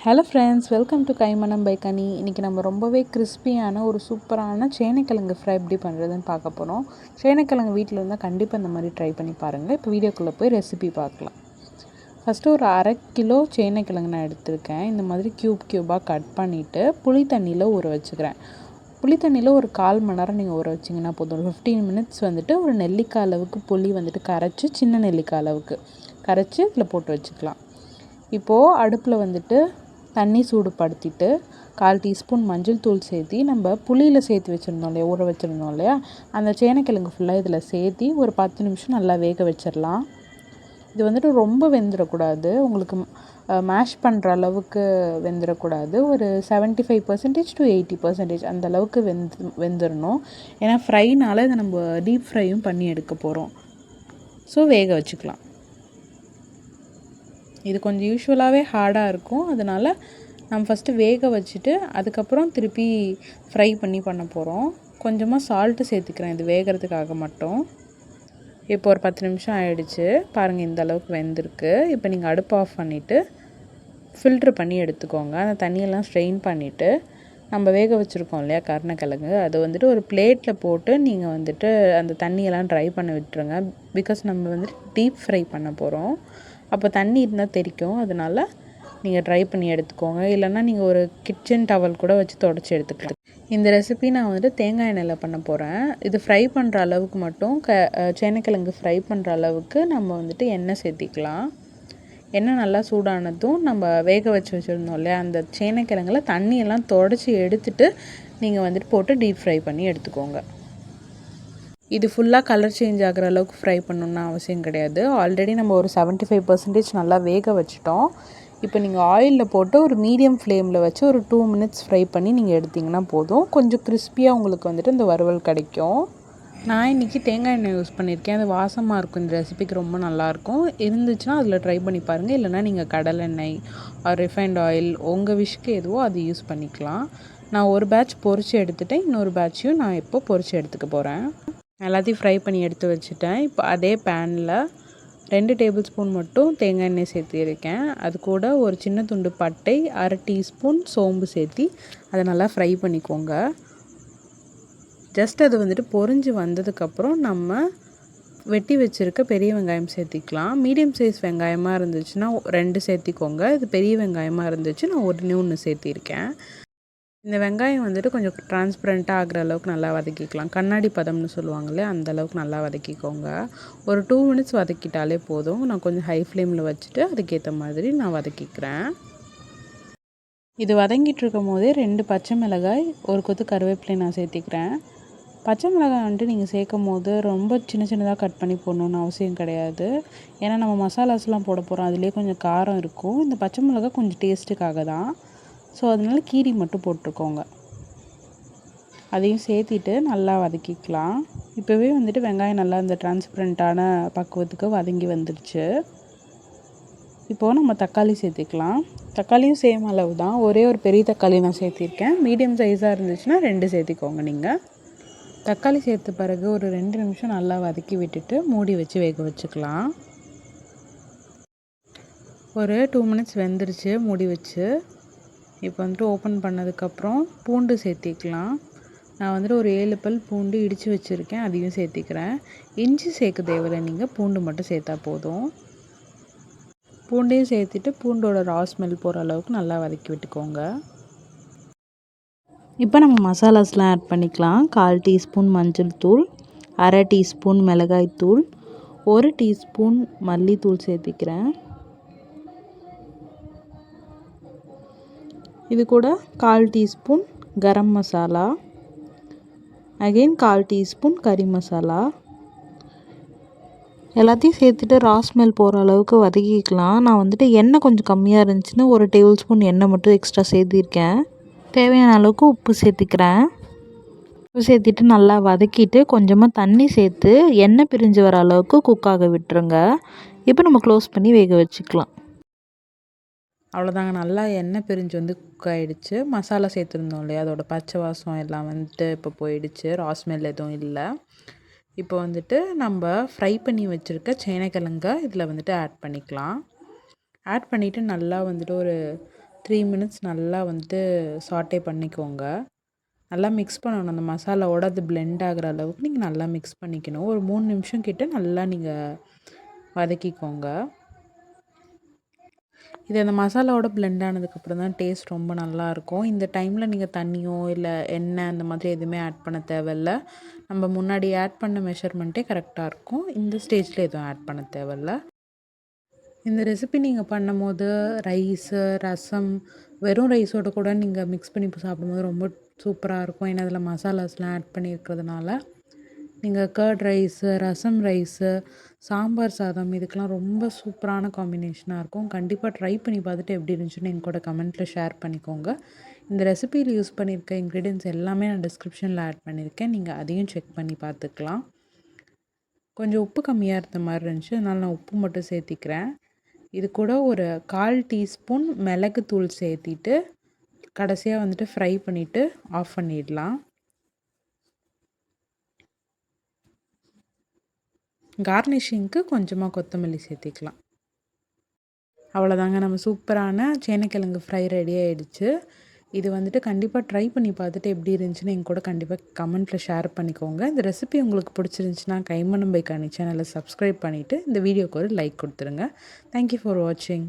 Hello friends, welcome to Kaimanam by Kani. இன்றைக்கி நம்ம ரொம்பவே கிறிஸ்பியான ஒரு சூப்பரான சேனைக்கிழங்கு ஃப்ரை எப்படி பண்ணுறதுன்னு பார்க்க போகிறோம். சேனைக்கிழங்கு வீட்டில் இருந்தால் கண்டிப்பாக இந்த மாதிரி ட்ரை பண்ணி பாருங்கள். இப்போ வீடியோக்குள்ளே போய் ரெசிபி பார்க்கலாம். ஃபஸ்ட்டு ஒரு 1/2 கிலோ சேனைக்கிழங்கு நான் எடுத்திருக்கேன். இந்த மாதிரி க்யூபாக கட் பண்ணிவிட்டு புளி தண்ணியில் ஊற வச்சுக்கிறேன். புளி தண்ணியில் ஒரு 1/4 மணி நேரம் நீங்கள் ஊற வச்சிங்கன்னா போதும். ஒரு 15 மினிட்ஸ் வந்துட்டு ஒரு நெல்லிக்காய் அளவுக்கு புளி வந்துட்டு கரைச்சி, சின்ன நெல்லிக்காய் அளவுக்கு கரைச்சி இதில் போட்டு வச்சுக்கலாம். இப்போது அடுப்பில் வந்துட்டு தண்ணி சூடுபடுத்திட்டு 1/4 டீஸ்பூன் மஞ்சள் தூள் சேர்த்தி, நம்ம புளியில் சேர்த்து வச்சுருந்தோம் இல்லையா, ஊற வச்சுருந்தோம் இல்லையா, அந்த சேனைக்கிழங்கு ஃபுல்லாக இதில் சேர்த்தி ஒரு 10 நிமிஷம் நல்லா வேக வச்சிடலாம். இது வந்துட்டு ரொம்ப வெந்துடக்கூடாது, உங்களுக்கு மேஷ் பண்ணுற அளவுக்கு வெந்துடக்கூடாது. ஒரு 75% to 80% அந்த அளவுக்கு வெந்துடணும். ஏன்னா ஃப்ரைனால் இதை நம்ம டீப் ஃப்ரையும் பண்ணி எடுக்க போகிறோம். ஸோ வேக வச்சுக்கலாம். இது கொஞ்சம் யூஸ்வலாகவே ஹார்டாக இருக்கும், அதனால் நம்ம ஃபஸ்ட்டு வேக வச்சுட்டு அதுக்கப்புறம் திருப்பி ஃப்ரை பண்ண போகிறோம். கொஞ்சமாக சால்ட்டு சேர்த்துக்கிறேன் இது வேகிறதுக்காக மட்டும். இப்போ ஒரு 10 நிமிஷம் ஆகிடுச்சு பாருங்கள், இந்த அளவுக்கு வெந்திருக்கு. இப்போ நீங்கள் அடுப்பு ஆஃப் பண்ணிவிட்டு ஃபில்ட்ரு பண்ணி எடுத்துக்கோங்க. அந்த தண்ணியெல்லாம் ஸ்ட்ரெயின் பண்ணிவிட்டு நம்ம வேக வச்சுருக்கோம் இல்லையா கருணக்கிழங்கு, அது வந்துட்டு ஒரு பிளேட்டில் போட்டு நீங்கள் வந்துட்டு அந்த தண்ணியெல்லாம் ட்ரை பண்ண விட்டுருங்க. பிகாஸ் நம்ம வந்துட்டு டீப் ஃப்ரை பண்ண போகிறோம். அப்போ தண்ணி இருந்தால் தெரிக்கும், அதனால் நீங்கள் ட்ரை பண்ணி எடுத்துக்கோங்க. இல்லைன்னா நீங்கள் ஒரு கிச்சன் டவல் கூட வச்சு தொடச்சி எடுத்துக்கலாம். இந்த ரெசிபி நான் வந்துட்டு தேங்காய் எண்ணெயில் பண்ண போகிறேன். இது ஃப்ரை பண்ணுற அளவுக்கு மட்டும் சேனைக்கிழங்கு ஃப்ரை பண்ணுற அளவுக்கு நம்ம வந்துட்டு எண்ணெய் சேர்த்திக்கலாம். எண்ணெய் நல்லா சூடானதும் நம்ம வேக வச்சுருந்தோம் இல்லையா, அந்த சேனைக்கிழங்குல தண்ணியெல்லாம் தொடச்சி எடுத்துகிட்டு நீங்கள் வந்துட்டு போட்டு டீப் ஃப்ரை பண்ணி எடுத்துக்கோங்க. இது ஃபுல்லாக கலர் சேஞ்ச் ஆகிற அளவுக்கு ஃப்ரை பண்ணணுன்னு அவசியம் கிடையாது. ஆல்ரெடி நம்ம ஒரு 75% நல்லா வேக வச்சுட்டோம். இப்போ நீங்கள் ஆயிலில் போட்டு ஒரு மீடியம் ஃப்ளேமில் வச்சு ஒரு 2 மினிட்ஸ் ஃப்ரை பண்ணி நீங்கள் எடுத்திங்கன்னா போதும். கொஞ்சம் கிறிஸ்பியாக உங்களுக்கு வந்துட்டு இந்த வறுவல் கிடைக்கும். நான் இன்றைக்கி தேங்காய் எண்ணெய் யூஸ் பண்ணியிருக்கேன். அது வாசமாக இருக்கும், இந்த ரெசிபிக்கு ரொம்ப நல்லாயிருக்கும். இருந்துச்சுன்னா அதில் ட்ரை பண்ணி பாருங்கள். இல்லைனா நீங்கள் கடலெண்ணெய் ரிஃபைண்ட் ஆயில் உங்கள் விஷுக்கு எதுவோ அது யூஸ் பண்ணிக்கலாம். நான் ஒரு பேட்ச் பொரித்து எடுத்துகிட்டேன், இன்னொரு பேட்சையும் நான் இப்போ பொரித்து எடுத்துக்க போகிறேன். எல்லாத்தையும் ஃப்ரை பண்ணி எடுத்து வச்சுட்டேன். இப்போ அதே பேனில் 2 டேபிள் ஸ்பூன் மட்டும் தேங்காய் எண்ணெய் சேர்த்திருக்கேன். அது கூட ஒரு சின்ன துண்டு பட்டை, 1/2 டீஸ்பூன் சோம்பு சேர்த்தி அதை நல்லா ஃப்ரை பண்ணிக்கோங்க. ஜஸ்ட் அது வந்துட்டு பொரிஞ்சு வந்ததுக்கப்புறம் நம்ம வெட்டி வச்சுருக்க பெரிய வெங்காயம் சேர்த்திக்கலாம். மீடியம் சைஸ் வெங்காயமாக இருந்துச்சுன்னா 2 சேர்த்திக்கோங்க. இது பெரிய வெங்காயமாக இருந்துச்சு, நான் 1 சேர்த்திருக்கேன். இந்த வெங்காயம் வந்துட்டு கொஞ்சம் டிரான்ஸ்பரண்ட்டாக ஆகிற அளவுக்கு நல்லா வதக்கிக்கலாம். கண்ணாடி பதம்னு சொல்லுவாங்களே, அந்த அளவுக்கு நல்லா வதக்கிக்கோங்க. ஒரு 2 மினிட்ஸ் வதக்கிட்டாலே போதும். நான் கொஞ்சம் ஹை ஃப்ளேமில் வச்சுட்டு அதுக்கேற்ற மாதிரி நான் வதக்கிக்கிறேன். இது வதங்கிட்டு இருக்கும் போதே 2 பச்சை மிளகாய், ஒரு கொத்து கருவேப்பிலை நான் சேர்த்திக்கிறேன். பச்சை மிளகாய் வந்துட்டு நீங்கள் சேர்க்கும் போது ரொம்ப சின்னதாக கட் பண்ணி போடணுன்னு அவசியம் கிடையாது. ஏன்னா நம்ம மசாலாஸ்லாம் போட போகிறோம், அதுலேயே கொஞ்சம் காரம் இருக்கும். இந்த பச்சை மிளகாய் கொஞ்சம் டேஸ்ட்டுக்காக தான், ஸோ அதனால் கீரி மட்டும் போட்டுக்கோங்க. அதையும் சேர்த்திட்டு நல்லா வதக்கிக்கலாம். இப்போவே வந்துட்டு வெங்காயம் நல்லா இந்த டிரான்ஸ்பரண்ட்டான பக்குவத்துக்கு வதங்கி வந்துடுச்சு. இப்போது நம்ம தக்காளி சேர்த்திக்கலாம். தக்காளியும் சேம் அளவு தான், ஒரே ஒரு பெரிய தக்காளி நான் சேர்த்திருக்கேன். மீடியம் சைஸாக இருந்துச்சுன்னா 2 சேர்த்திக்கோங்க. நீங்கள் தக்காளி சேர்த்த பிறகு ஒரு 2 நிமிஷம் நல்லா வதக்கி விட்டுட்டு மூடி வச்சு வேக வச்சுக்கலாம். ஒரு 2 மினிட்ஸ் வெந்துருச்சு மூடி வச்சு. இப்போ வந்துட்டு ஓப்பன் பண்ணதுக்கப்புறம் பூண்டு சேர்த்திக்கலாம். நான் வந்துட்டு ஒரு 7 பல் பூண்டு இடித்து வச்சுருக்கேன், அதையும் சேர்த்திக்கிறேன். இஞ்சி சேர்க்க தேவையில்லை, நீங்கள் பூண்டு மட்டும் சேர்த்தா போதும். பூண்டையும் சேர்த்துட்டு பூண்டோட ரா ஸ்மெல் போகிற அளவுக்கு நல்லா வதக்கி விட்டுக்கோங்க. இப்போ நம்ம மசாலாஸ்லாம் ஆட் பண்ணிக்கலாம். 1/4 டீஸ்பூன் மஞ்சள் தூள், 1/2 டீஸ்பூன் மிளகாய் தூள், 1 டீஸ்பூன் மல்லித்தூள் சேர்த்திக்கிறேன். இது கூட 1/4 teaspoon garam masala, again 1/4 teaspoon கறி மசாலா. எல்லாத்தையும் சேர்த்துட்டு ரா ஸ்மெல் போகிற அளவுக்கு வதக்கிக்கலாம். நான் வந்துட்டு எண்ணெய் கொஞ்சம் கம்மியாக இருந்துச்சுன்னு 1 டேபிள் ஸ்பூன் எண்ணெய் மட்டும் எக்ஸ்ட்ரா சேர்த்திருக்கேன். தேவையான அளவுக்கு உப்பு சேர்த்திக்கிறேன். உப்பு சேர்த்திட்டு நல்லா வதக்கிட்டு கொஞ்சமாக தண்ணி சேர்த்து எண்ணெய் பிரிஞ்சு வர அளவுக்கு குக் ஆக விட்டுருங்க. இப்போ நம்ம க்ளோஸ் பண்ணி வேக வச்சுக்கலாம். அவ்வளோதாங்க, நல்லா எண்ணெய் பிரிஞ்சு வந்து குக் ஆகிடுச்சு. மசாலா சேர்த்துருந்தோம் இல்லையா, அதோட பச்சை வாசம் எல்லாம் வந்துட்டு இப்போ போயிடுச்சு, ரா ஸ்மெல் எதுவும் இல்லை. இப்போ வந்துட்டு நம்ம ஃப்ரை பண்ணி வச்சுருக்க சேனைக்கிழங்க இதில் வந்துட்டு ஆட் பண்ணிக்கலாம். ஆட் பண்ணிவிட்டு நல்லா வந்துட்டு ஒரு 3 மினிட்ஸ் நல்லா வந்துட்டு சாட்டே பண்ணிக்கோங்க. நல்லா மிக்ஸ் பண்ணணும். அந்த மசாலாவோட அது பிளெண்ட் ஆகுற அளவுக்கு நீங்கள் நல்லா மிக்ஸ் பண்ணிக்கணும். ஒரு 3 நிமிஷம் கிட்ட நல்லா நீங்கள் வதக்கிக்கோங்க. இது அந்த மசாலாவோட பிளெண்ட் ஆனதுக்கப்புறம் தான் டேஸ்ட் ரொம்ப நல்லாயிருக்கும். இந்த டைமில் நீங்கள் தண்ணியோ இல்லை எண்ணெய் அந்த மாதிரி எதுவுமே ஆட் பண்ண தேவையில்ல. நம்ம முன்னாடி ஆட் பண்ண மெஷர்மெண்ட்டே கரெக்டாக இருக்கும். இந்த ஸ்டேஜில் எதுவும் ஆட் பண்ண தேவையில்ல. இந்த ரெசிபி நீங்கள் பண்ணும்போது ரைஸு, ரசம், வெறும் ரைஸோட கூட நீங்கள் மிக்ஸ் பண்ணி சாப்பிடும்போது ரொம்ப சூப்பராக இருக்கும். ஏன்னா அதில் மசாலாஸ்லாம் ஆட் பண்ணியிருக்கிறதுனால. நீங்கள் கர்ட் ரைஸு, ரசம் ரைஸு, சாம்பார் சாதம் இதுக்கெலாம் ரொம்ப சூப்பரான காம்பினேஷனாக இருக்கும். கண்டிப்பாக ட்ரை பண்ணி பார்த்துட்டு எப்படி இருந்துச்சுன்னு என் கூட கமெண்ட்டில் ஷேர் பண்ணிக்கோங்க. இந்த ரெசிபியில் யூஸ் பண்ணியிருக்க இன்க்ரீடியன்ட்ஸ் எல்லாமே நான் டிஸ்கிரிப்ஷனில் ஆட் பண்ணியிருக்கேன். நீங்கள் அதையும் செக் பண்ணி பார்த்துக்கலாம். கொஞ்சம் உப்பு கம்மியாக இருந்த மாதிரி இருந்துச்சு. அதனால் நான் உப்பு மட்டும் சேர்த்திக்கிறேன். இது கூட ஒரு 1/4 டீஸ்பூன் மிளகுத்தூள் சேர்த்திட்டு கடைசியாக வந்துட்டு ஃப்ரை பண்ணிவிட்டு ஆஃப் பண்ணிடலாம். கார்னிஷிங்க்கு கொஞ்சமாக கொத்தமல்லி சேர்த்திக்கலாம். அவ்வளோதாங்க, நம்ம சூப்பரான சேனைக்கிழங்கு ஃப்ரை ரெடி ஆகிடுச்சு. இது வந்துட்டு கண்டிப்பாக ட்ரை பண்ணி பார்த்துட்டு எப்படி இருந்துச்சுன்னு என் கூட கண்டிப்பாக கமெண்ட்டில் ஷேர் பண்ணிக்கோங்க. இந்த ரெசிபி உங்களுக்கு பிடிச்சிருந்துச்சுன்னா கைமணம் பை கனி சேனலை சப்ஸ்கிரைப் பண்ணிவிட்டு இந்த வீடியோக்கு ஒரு லைக் கொடுத்துருங்க. தேங்க்யூ ஃபார் வாட்சிங்.